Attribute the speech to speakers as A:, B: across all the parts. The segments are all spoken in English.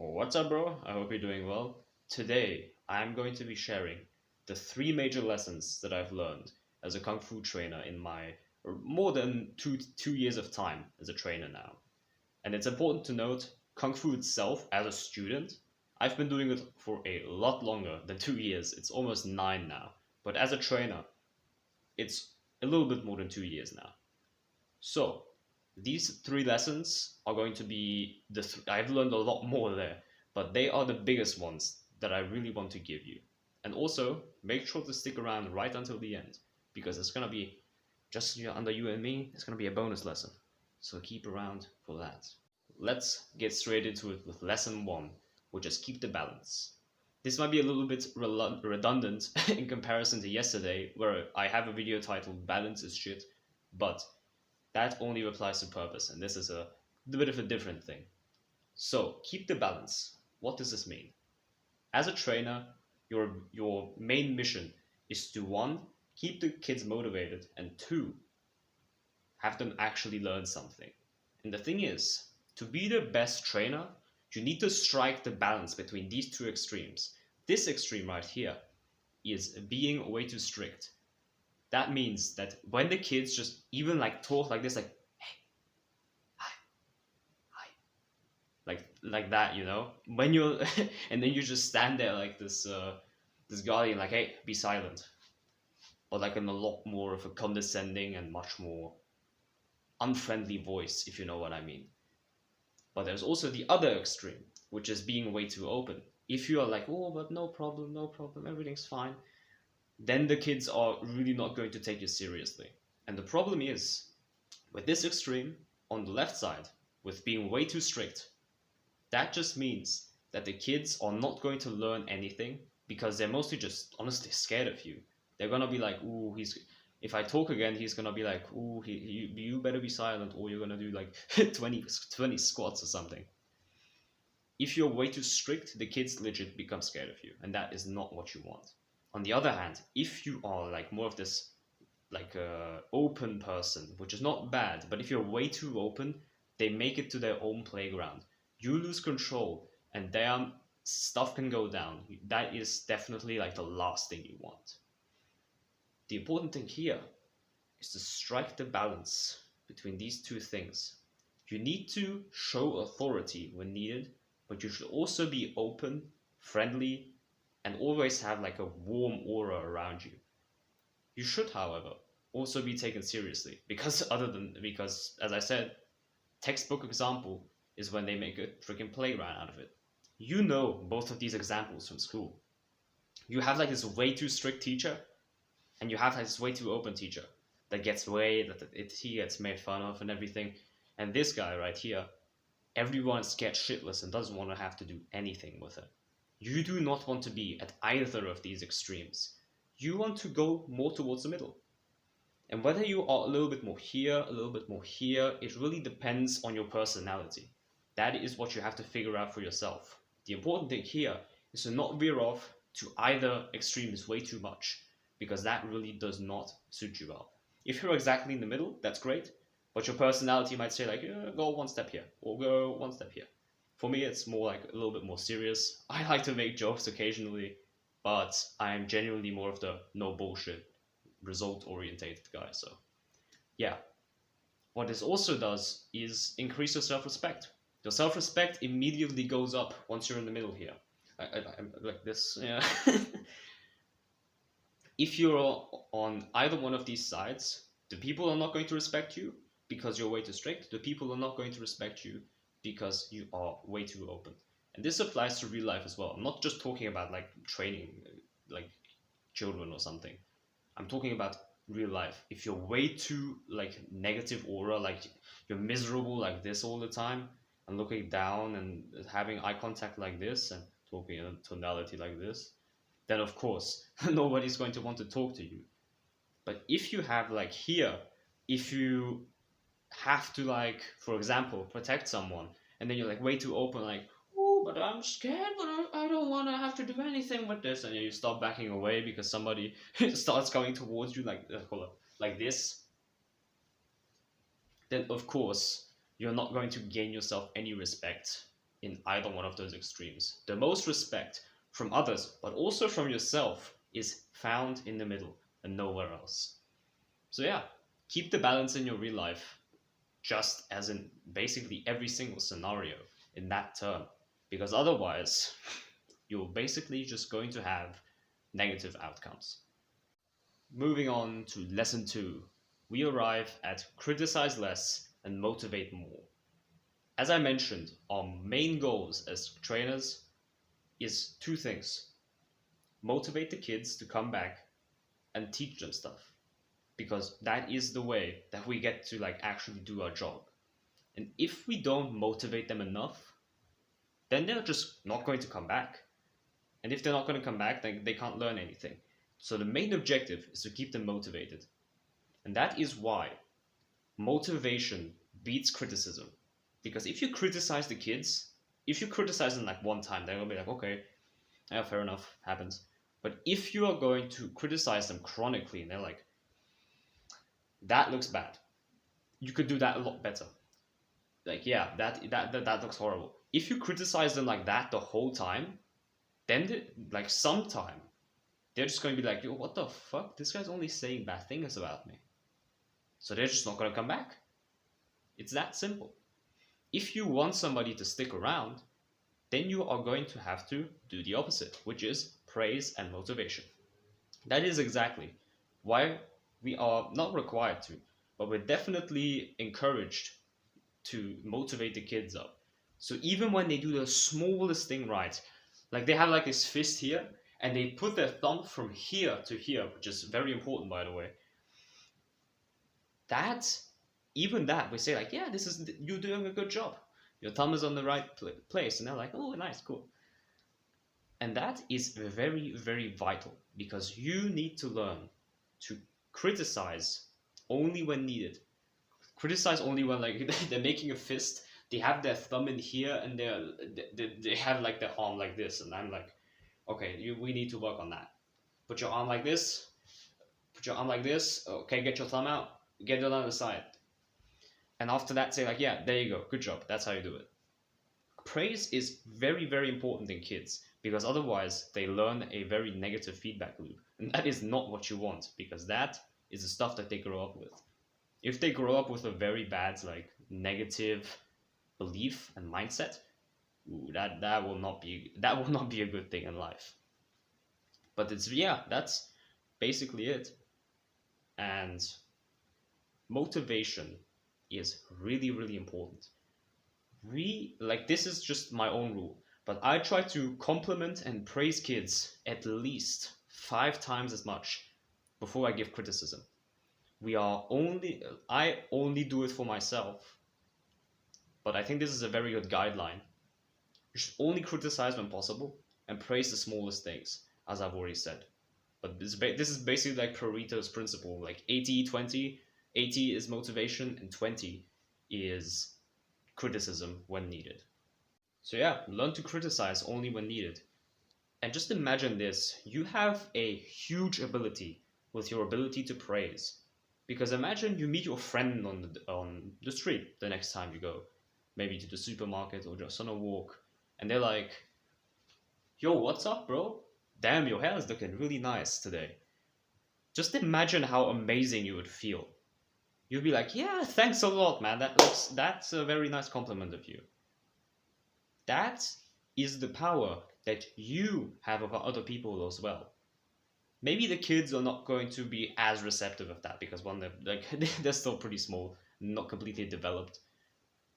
A: What's up, bro? I hope you're doing well. Today, I'm going to be sharing the three major lessons that I've learned as a Kung Fu trainer in my more than two years of time as a trainer now. And it's important to note Kung Fu itself, as a student, I've been doing it for a lot longer than 2 years. It's almost nine now. But as a trainer, it's a little bit more than 2 years now. So, these three lessons are going to be I've learned a lot more there, but they are the biggest ones that I really want to give you. And also, make sure to stick around right until the end because it's going to be just under you and me, it's going to be a bonus lesson. So, keep around for that. Let's get straight into it with lesson one, which is keep the balance. This might be a little bit redundant in comparison to yesterday, where I have a video titled Balance is Shit, but that only applies to purpose, and this is a bit of a different thing. So, keep the balance. What does this mean? As a trainer, your main mission is to one, keep the kids motivated, and two, have them actually learn something. And the thing is, to be the best trainer, you need to strike the balance between these two extremes. This extreme right here is being way too strict. That means that when the kids just even like talk like this, like hey, hi, hi, like that, when you're and then you just stand there like this guardian, like hey, be silent, but like in a lot more of a condescending and much more unfriendly voice, if you know what I mean. But there's also the other extreme, which is being way too open. If you are like, oh, but no problem, no problem, everything's fine, then the kids are really not going to take you seriously. And the problem is, with this extreme, on the left side, with being way too strict, that just means that the kids are not going to learn anything because they're mostly just honestly scared of you. They're gonna be like, ooh, if I talk again, he's gonna be like, ooh, you better be silent or you're gonna do like 20 squats or something. If you're way too strict, the kids legit become scared of you, and that is not what you want. On the other hand, if you are like more of this like open person, which is not bad, but if you're way too open, they make it to their own playground. You lose control, and their stuff can go down. That is definitely like the last thing you want. The important thing here is to strike the balance between these two things. You need to show authority when needed, but you should also be open, friendly, and always have like a warm aura around you. You should, however, also be taken seriously because as I said, textbook example is when they make a freaking playground out of it. You know both of these examples from school. You have like this way too strict teacher, and you have like this way too open teacher he gets made fun of and everything. And this guy right here, everyone is scared shitless and doesn't want to have to do anything with it. You do not want to be at either of these extremes. You want to go more towards the middle. And whether you are a little bit more here, a little bit more here, it really depends on your personality. That is what you have to figure out for yourself. The important thing here is to not veer off to either extremes way too much, because that really does not suit you well. If you're exactly in the middle, that's great, but your personality might say like, go one step here, or go one step here. For me, it's more like a little bit more serious. I like to make jokes occasionally, but I'm genuinely more of the no bullshit, result orientated guy. So, yeah. What this also does is increase your self respect. Your self respect immediately goes up once you're in the middle here. I'm like this, yeah. If you're on either one of these sides, the people are not going to respect you because you're way too strict. The people are not going to respect you because you are way too open. And this applies to real life as well. I'm not just talking about like training like children or something. I'm talking about real life. If you're way too like negative aura, like you're miserable like this all the time and looking down and having eye contact like this and talking in a tonality like this, then of course nobody's going to want to talk to you. But if you have like here, if you have to like, for example, protect someone, and then you're like way too open, like, oh, but I'm scared, but I don't want to have to do anything with this, and you start backing away because somebody starts coming towards you like this, then of course you're not going to gain yourself any respect in either one of those extremes. The most respect from others, but also from yourself, is found in the middle and nowhere else. So, yeah, keep the balance in your real life, just as in basically every single scenario in that term, because otherwise, you're basically just going to have negative outcomes. Moving on to lesson two, we arrive at criticize less and motivate more. As I mentioned, our main goals as trainers is two things: motivate the kids to come back and teach them stuff, because that is the way that we get to like actually do our job. And if we don't motivate them enough, then they're just not going to come back. And if they're not going to come back, then they can't learn anything. So the main objective is to keep them motivated. And that is why motivation beats criticism. Because if you criticize the kids, if you criticize them like one time, they're going to be like, okay, yeah, fair enough, happens. But if you are going to criticize them chronically and they're like, that looks bad, you could do that a lot better. Like, yeah, that looks horrible. If you criticize them like that the whole time, then like sometime they're just going to be like, yo, what the fuck? This guy's only saying bad things about me. So they're just not going to come back. It's that simple. If you want somebody to stick around, then you are going to have to do the opposite, which is praise and motivation. That is exactly why we are not required to, but we're definitely encouraged to motivate the kids up. So even when they do the smallest thing right, like they have like this fist here, and they put their thumb from here to here, which is very important, by the way. That, even that, we say like, yeah, this is you're doing a good job. Your thumb is on the right place, and they're like, oh, nice, cool. And that is very, very vital, because you need to learn to criticize only when needed. Criticize only when like they're making a fist, they have their thumb in here, and they have like their arm like this, and I'm like, okay, we need to work on that. Put your arm like this. Put your arm like this. Okay, get your thumb out. Get it on the side. And after that, say like, yeah, there you go. Good job. That's how you do it. Praise is very, very important in kids, because otherwise they learn a very negative feedback loop. And that is not what you want, because that is the stuff that they grow up with. If they grow up with a very bad, like negative belief and mindset, that will not be a good thing in life. But that's basically it. And motivation is really, really important. Like, this is just my own rule, but I try to compliment and praise kids at least 5 times as much before I give criticism. I only do it for myself, but I think this is a very good guideline. You should only criticize when possible and praise the smallest things, as I've already said. But this is basically like Pareto's principle, like 80-20. 80 is motivation and 20 is criticism when needed. So yeah, learn to criticize only when needed. And just imagine this, you have a huge ability with your ability to praise. Because imagine you meet your friend on the street the next time you go, maybe to the supermarket or just on a walk, and they're like, yo, what's up, bro? Damn, your hair is looking really nice today. Just imagine how amazing you would feel. You'd be like, yeah, thanks a lot, man. That's a very nice compliment of you. That is the power that you have over other people as well. Maybe the kids are not going to be as receptive of that, because one, they're still pretty small, not completely developed.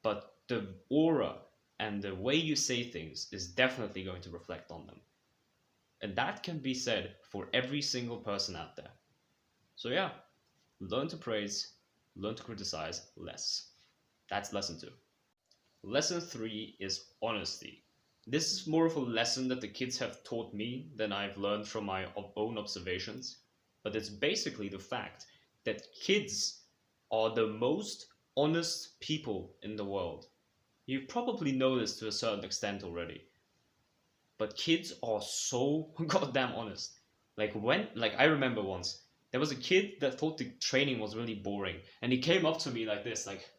A: But the aura and the way you say things is definitely going to reflect on them. And that can be said for every single person out there. So yeah, learn to praise, learn to criticize less. That's lesson 2. Lesson 3 is honesty. This is more of a lesson that the kids have taught me than I've learned from my own observations. But it's basically the fact that kids are the most honest people in the world. You probably know this to a certain extent already. But kids are so goddamn honest. Like I remember once, there was a kid that thought the training was really boring, and he came up to me like this, like,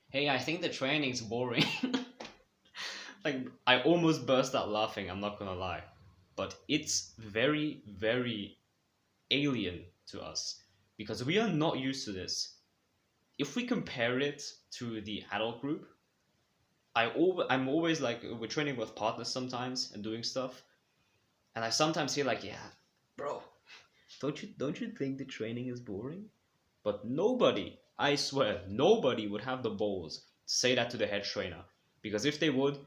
A: "Hey, I think the training's boring." Like I almost burst out laughing, I'm not gonna lie. But it's very, very alien to us because we are not used to this. If we compare it to the adult group, I'm always like we're training with partners sometimes and doing stuff, and I sometimes hear like, yeah, bro, don't you think the training is boring? But nobody, I swear, nobody would have the balls to say that to the head trainer, because if they would,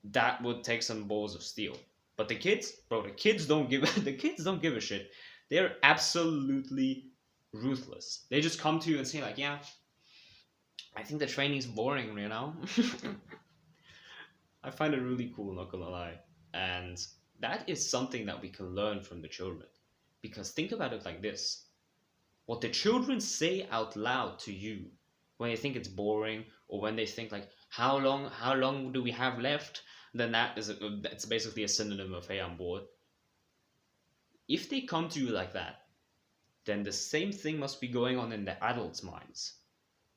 A: that would take some balls of steel. But the kids, bro, the kids don't give the kids don't give a shit. They're absolutely ruthless. They just come to you and say like, yeah, I think the training's boring, you know. I find it really cool, not gonna lie. And that is something that we can learn from the children. Because think about it like this: what the children say out loud to you when they think it's boring, or when they think like, how long do we have left? Then that's basically a synonym of, hey, I'm bored. If they come to you like that, then the same thing must be going on in the adults' minds.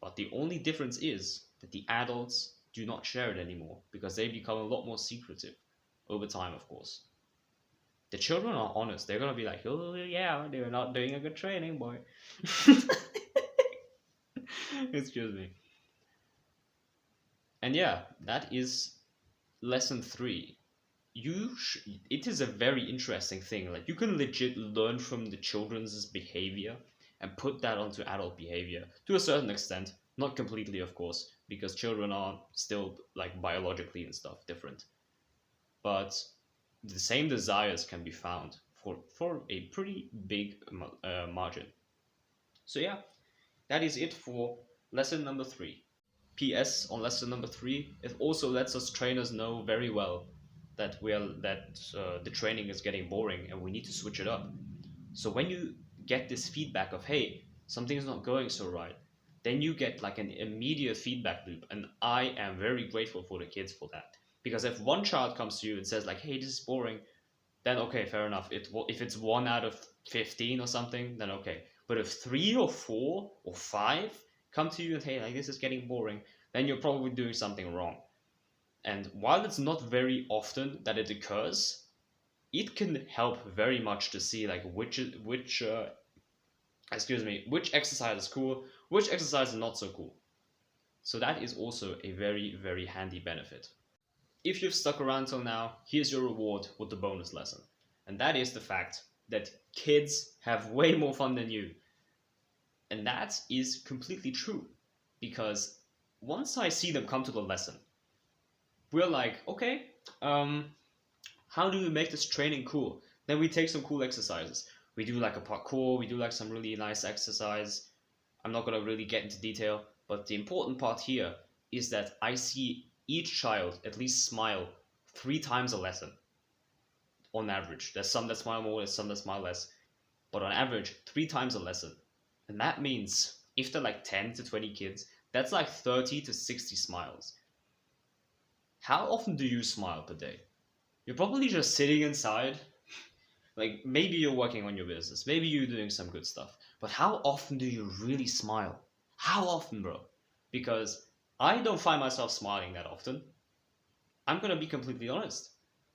A: But the only difference is that the adults do not share it anymore because they become a lot more secretive over time, of course. The children are honest. They're gonna be like, oh yeah, they're not doing a good training, boy. Excuse me. And yeah, that is lesson three. It is a very interesting thing. Like you can legit learn from the children's behavior and put that onto adult behavior to a certain extent. Not completely, of course, because children are still like biologically and stuff different. But the same desires can be found for a pretty big margin. So yeah, that is it for lesson number three. PS on lesson number three, it also lets us trainers know very well that the training is getting boring and we need to switch it up. So when you get this feedback of, hey, something's not going so right, then you get like an immediate feedback loop, and I am very grateful for the kids for that. Because if one child comes to you and says like, hey, this is boring, then okay, fair enough. If it's 1 out of 15 or something, then okay. But if 3 or 4 or 5 come to you and, hey, like, this is getting boring, then you're probably doing something wrong. And while it's not very often that it occurs, it can help very much to see like which exercise is cool, which exercise is not so cool. So that is also a very, very handy benefit. If you've stuck around till now, here's your reward with the bonus lesson. And that is the fact that kids have way more fun than you. And that is completely true. Because once I see them come to the lesson, we're like, okay, how do we make this training cool? Then we take some cool exercises. We do like a parkour, we do like some really nice exercise. I'm not gonna really get into detail, but the important part here is that I see each child at least smile 3 times a lesson on average. There's some that smile more, there's some that smile less, but on average, 3 times a lesson. And that means if they're like 10 to 20 kids, that's like 30 to 60 smiles. How often do you smile per day? You're probably just sitting inside. Like maybe you're working on your business, maybe you're doing some good stuff, but how often do you really smile? How often, bro? Because I don't find myself smiling that often. I'm gonna be completely honest.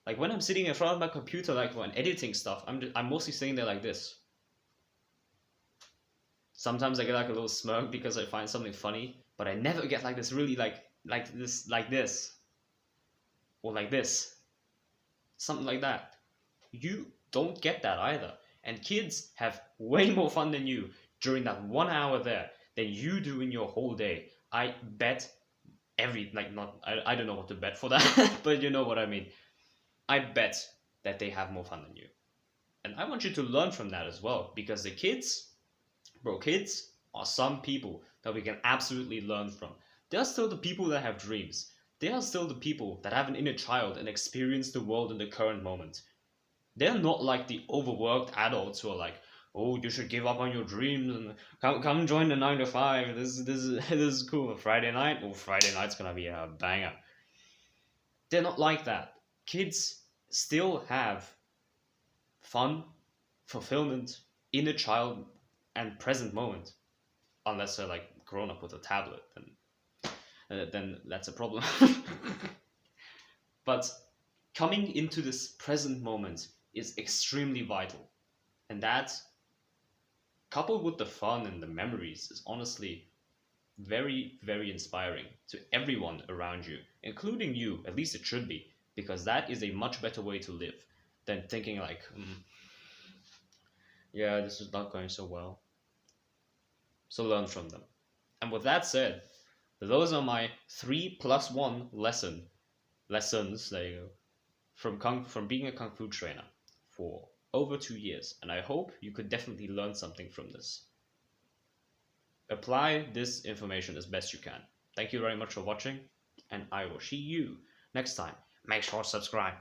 A: Like when I'm sitting in front of my computer, like when editing stuff, I'm mostly sitting there like this. Sometimes I get like a little smirk because I find something funny, but I never get like this really like this or like this, something like that. You don't get that either. And kids have way more fun than you during that 1 hour there than you do in your whole day. I bet I don't know what to bet for that, but you know what I mean. I bet that they have more fun than you. And I want you to learn from that as well, because the kids, bro, kids are some people that we can absolutely learn from. They are still the people that have dreams. They are still the people that have an inner child and experience the world in the current moment. They're not like the overworked adults who are like, oh, you should give up on your dreams and come join the 9 to 5. This is cool. Friday night, oh, Friday night's gonna be a banger. They're not like that. Kids still have fun, fulfillment in the child and present moment, unless they're like grown up with a tablet, then that's a problem. But coming into this present moment is extremely vital. And that, coupled with the fun and the memories, is honestly very, very inspiring to everyone around you, including you. At least it should be, because that is a much better way to live than thinking like, yeah, this is not going so well. So learn from them. And with that said, those are my 3+1 lessons. There you go. From being a kung fu trainer for over 2 years, and I hope you could definitely learn something from this. Apply this information as best you can. Thank you very much for watching, and I will see you next time. Make sure to subscribe.